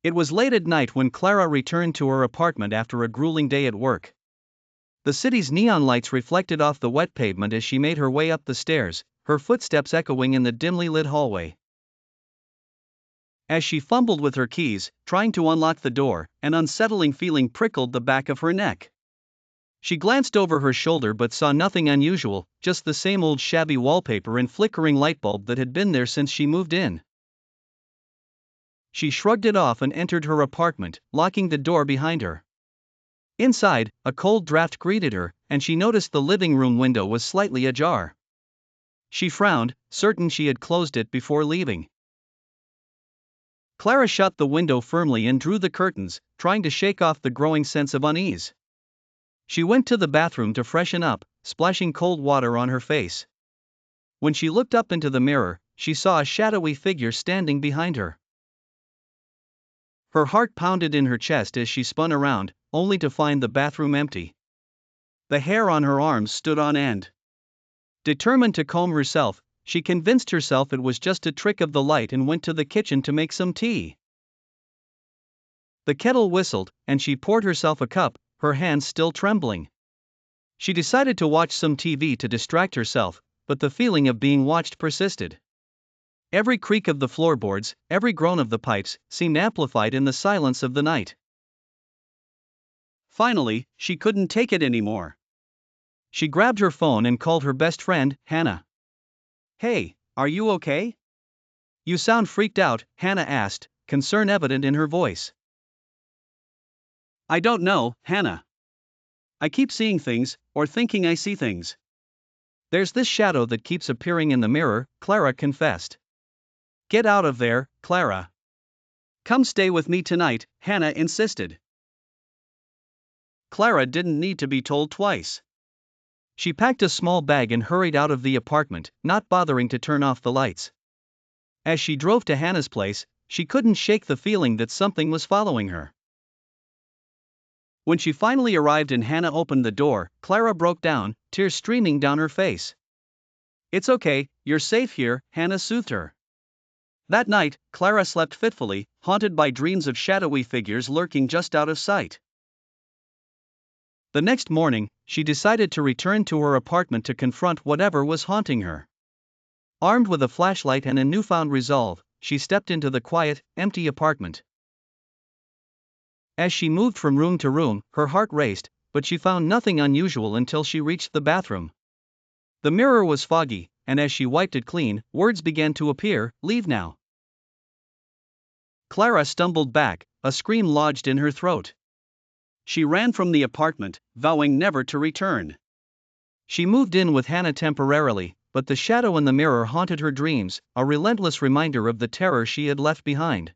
It was late at night when Clara returned to her apartment after a grueling day at work. The city's neon lights reflected off the wet pavement as she made her way up the stairs, her footsteps echoing in the dimly lit hallway. As she fumbled with her keys, trying to unlock the door, an unsettling feeling prickled the back of her neck. She glanced over her shoulder but saw nothing unusual, just the same old shabby wallpaper and flickering light bulb that had been there since she moved in. She shrugged it off and entered her apartment, locking the door behind her. Inside, a cold draft greeted her, and she noticed the living room window was slightly ajar. She frowned, certain she had closed it before leaving. Clara shut the window firmly and drew the curtains, trying to shake off the growing sense of unease. She went to the bathroom to freshen up, splashing cold water on her face. When she looked up into the mirror, she saw a shadowy figure standing behind her. Her heart pounded in her chest as she spun around, only to find the bathroom empty. The hair on her arms stood on end. Determined to calm herself, she convinced herself it was just a trick of the light and went to the kitchen to make some tea. The kettle whistled, and she poured herself a cup, her hands still trembling. She decided to watch some TV to distract herself, but the feeling of being watched persisted. Every creak of the floorboards, every groan of the pipes, seemed amplified in the silence of the night. Finally, she couldn't take it anymore. She grabbed her phone and called her best friend, Hannah. "Hey, are you okay? You sound freaked out," Hannah asked, concern evident in her voice. "I don't know, Hannah. I keep seeing things, or thinking I see things. There's this shadow that keeps appearing in the mirror," Clara confessed. "Get out of there, Clara. Come stay with me tonight," Hannah insisted. Clara didn't need to be told twice. She packed a small bag and hurried out of the apartment, not bothering to turn off the lights. As she drove to Hannah's place, she couldn't shake the feeling that something was following her. When she finally arrived and Hannah opened the door, Clara broke down, tears streaming down her face. "It's okay, you're safe here," Hannah soothed her. That night, Clara slept fitfully, haunted by dreams of shadowy figures lurking just out of sight. The next morning, she decided to return to her apartment to confront whatever was haunting her. Armed with a flashlight and a newfound resolve, she stepped into the quiet, empty apartment. As she moved from room to room, her heart raced, but she found nothing unusual until she reached the bathroom. The mirror was foggy, and as she wiped it clean, words began to appear, "Leave now." Clara stumbled back, a scream lodged in her throat. She ran from the apartment, vowing never to return. She moved in with Hannah temporarily, but the shadow in the mirror haunted her dreams, a relentless reminder of the terror she had left behind.